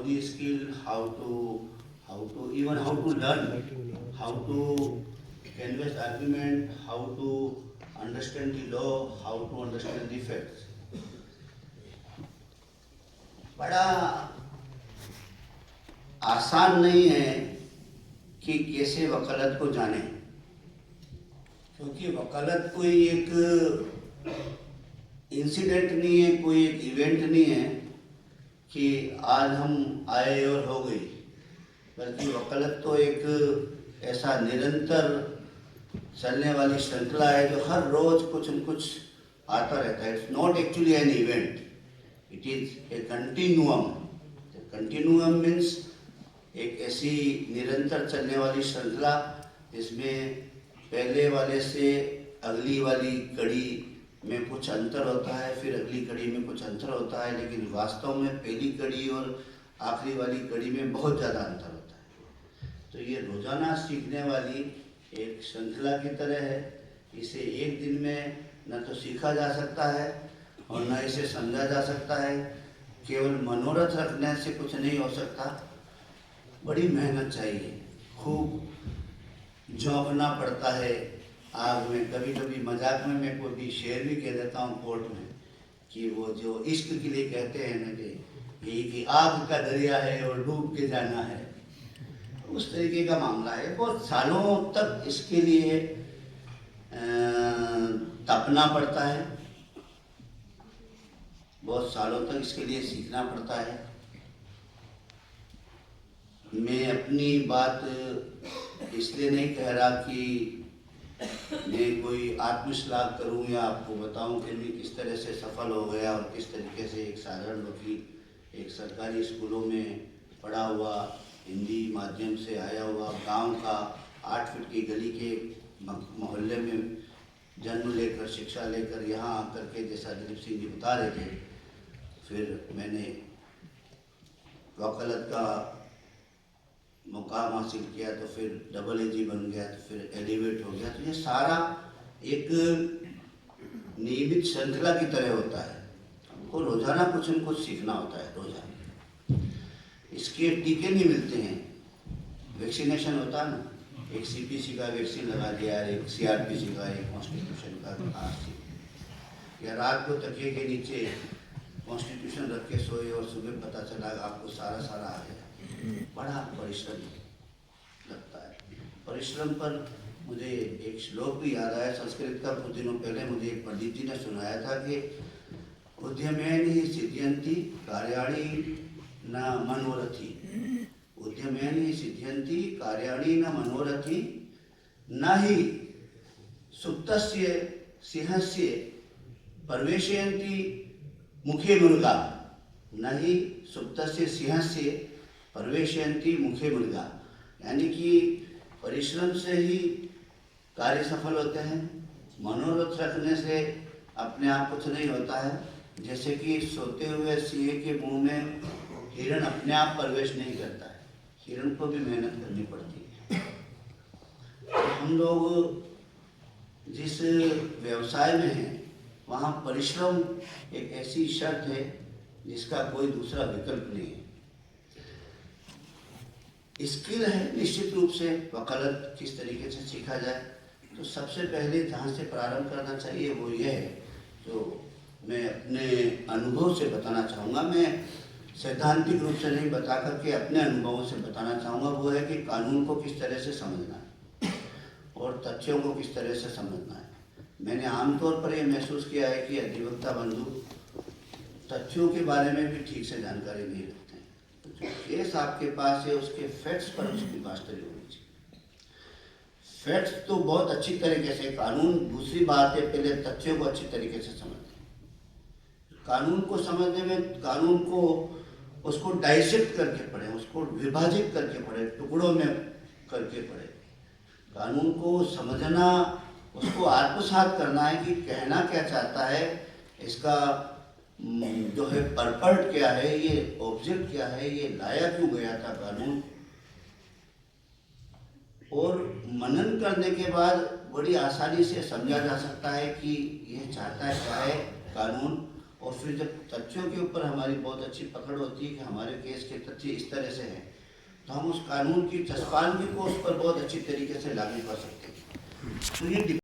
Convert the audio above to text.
the skill, how to even how to learn, how to canvas argument, how to understand the law, how to understand the facts. बड़ा आसान नहीं है कि कैसे वकालत को जाने, क्योंकि वकालत कोई एक इंसिडेंट नहीं है, कोई एक इवेंट नहीं है कि आज हम आए और हो गई, बल्कि वकालत तो एक ऐसा निरंतर चलने वाली श्रृंखला है जो हर रोज कुछ न कुछ आता रहता है. It's not actually an event, it is a continuum. Continuum means एक ऐसी निरंतर चलने वाली श्रृंखला जिसमें पहले वाले से अगली वाली कड़ी में कुछ अंतर होता है, फिर अगली कड़ी में कुछ अंतर होता है, लेकिन वास्तव में पहली कड़ी और आखिरी वाली कड़ी में बहुत ज़्यादा अंतर होता है. तो ये रोज़ाना सीखने वाली एक श्रृंखला की तरह है. इसे एक दिन में न तो सीखा जा सकता है और न इसे समझा जा सकता है. केवल मनोरथ रखने से कुछ नहीं हो सकता, बड़ी मेहनत चाहिए, खूब झोंकना पड़ता है आग में. कभी कभी मजाक में मैं कोई भी शेर भी कह देता हूँ कोर्ट में कि वो जो इश्क के लिए कहते हैं ना कि आग का दरिया है और डूब के जाना है, उस तरीके का मामला है. बहुत सालों तक इसके लिए तपना पड़ता है, बहुत सालों तक इसके लिए सीखना पड़ता है. मैं अपनी बात इसलिए नहीं कह रहा कि मैं कोई आत्मश्लाघ करूं या आपको बताऊं कि मैं किस तरह से सफल हो गया और किस तरीके से एक साधारण वकील एक सरकारी स्कूलों में पढ़ा हुआ, हिंदी माध्यम से आया हुआ, गांव का 8 फीट की गली के मोहल्ले में जन्म लेकर शिक्षा लेकर यहाँ आकर के, जैसा दिलीप सिंह जी बता रहे थे, फिर मैंने वकालत का मुकाम हासिल किया, तो फिर डबल एजी बन गया, तो फिर एलिवेट हो गया. तो ये सारा एक नियमित श्रृंखला की तरह होता है. हमको रोजाना कुछ न कुछ सीखना होता है. रोजाना इसके टीके नहीं मिलते हैं. वैक्सीनेशन होता है ना, एक सीपीसी का वैक्सीन लगा दिया, एक सीआरपीसी का, एक कॉन्स्टिट्यूशन का आरसी, या रात को तकिए के नीचे कॉन्स्टिट्यूशन रख के सोए और सुबह पता चला आपको सारा आ गया. बड़ा परिश्रम लगता है. परिश्रम पर मुझे एक श्लोक भी याद आया संस्कृत का. कुछ दिनों पहले मुझे एक पंडित जी ने सुनाया था कि उद्यमेन ही सिद्ध्यन्ति कार्याणि न मनोरथी. उद्यमेन ही सिद्ध्यन्ति कार्याणि न मनोरथी, न ही सुप्तस्य सिंहस्य प्रवेशयन्ति मुखे मृगा. न ही सुप्तस्य सिंहस्य प्रवेशयन्ति मुखे मृगा. यानी कि परिश्रम से ही कार्य सफल होते हैं. मनोरथ रखने से अपने आप कुछ नहीं होता है. जैसे कि सोते हुए सिंह के मुंह में हिरण अपने आप प्रवेश नहीं करता है, हिरण को भी मेहनत करनी पड़ती है. तो हम लोग जिस व्यवसाय में हैं वहाँ परिश्रम एक ऐसी शर्त है जिसका कोई दूसरा विकल्प नहीं है. स्किल है निश्चित रूप से वकालत किस तरीके से सीखा जाए. तो सबसे पहले जहाँ से प्रारंभ करना चाहिए वो ये है, जो मैं अपने अनुभव से बताना चाहूँगा. मैं सैद्धांतिक रूप से नहीं बता करके अपने अनुभवों से बताना चाहूँगा. वो है कि कानून को किस तरह से समझना है और तथ्यों को किस तरह से समझना है. मैंने आमतौर पर ये महसूस किया है कि अधिवक्ता बंधु तथ्यों के बारे में भी ठीक से जानकारी नहीं रखते हैं. तो जो केस आपके पास है उसके फैक्ट्स पर उसकी मास्टरी होनी चाहिए. फैक्ट्स तो बहुत अच्छी तरीके से, कानून दूसरी बात है, पहले तथ्यों को अच्छी तरीके से समझते हैं. कानून को समझने में कानून को उसको डाइसेक्ट करके पढ़े, उसको विभाजित करके पढ़े, टुकड़ों में करके पढ़े. कानून को समझना, उसको आत्मसात करना है कि कहना क्या चाहता है, इसका जो है पर्पट क्या है, ये ऑब्जेक्ट क्या है, ये लाया क्यों गया था कानून. और मनन करने के बाद बड़ी आसानी से समझा जा सकता है कि ये चाहता क्या है कानून और फिर जब तथ्यों के ऊपर हमारी बहुत अच्छी पकड़ होती है कि हमारे केस के तथ्य इस तरह से हैं, तो हम उस कानून की चस्पानगी को उस पर बहुत अच्छी तरीके से लागू कर सकते हैं। तो ये